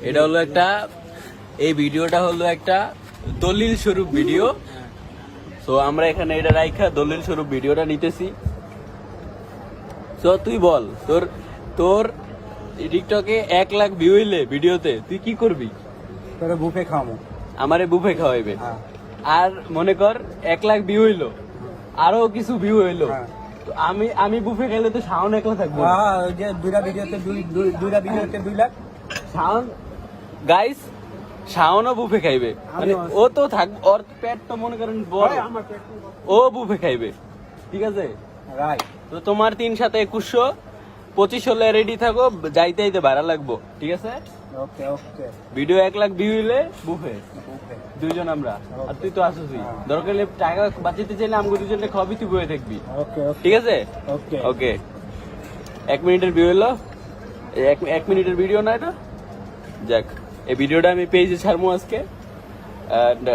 এটা হলো একটা, এই ভিডিওটা হলো একটা দলিল স্বরূপ ভিডিও। তো আমরা এখানে এটা রাইখা দলিল স্বরূপ ভিডিওটা নিতেছি। তো তুই বল, তোর তোর টিকটকে 1 লাখ ভিউ হইলে ভিডিওতে তুই কি করবি? তোরে বুফে খাওয়াবো। আমারে বুফে খাওয়াইবে। হ্যাঁ। আর মনে কর 1 লাখ ভিউ হইলো, আরো কিছু ভিউ হইলো, হ্যাঁ। তো আমি বুফে খাইলে তো শাওন একলা থাকবো। হ্যাঁ, ওই যে দুইটা ভিডিওতে 2 লাখ। শাওন গাইস, শাওনও বুফে খাইবে, মানে ও তো থাক, ওর পেট তো মনে করেন বড়, আমার পেট ও বুফে খাইবে, ঠিক আছে? রাইট। তো তোমার 3 সাথে 2100, 25 হলে রেডি থাকো, যাইতে যাইতে ভাড়া লাগবো, ঠিক আছে? ওকে ওকে। ভিডিও 1 লাখ ভিউ হইলে বুফে, বুফে। দুইজন আমরা, আর তুই তো আসছিস। দরকার হলে টাকা বাঁচাতে চাইলে আমাকে দুজনে খাবি, তুই বয়ে থাকবি, ওকে ওকে। ঠিক আছে? ওকে ওকে। 1 মিনিটের ভিউ হলো, 1 মিনিটের ভিডিও না এটা। যাক, এই ভিডিওটা আমি পেজে ছাড়বো আজকে। And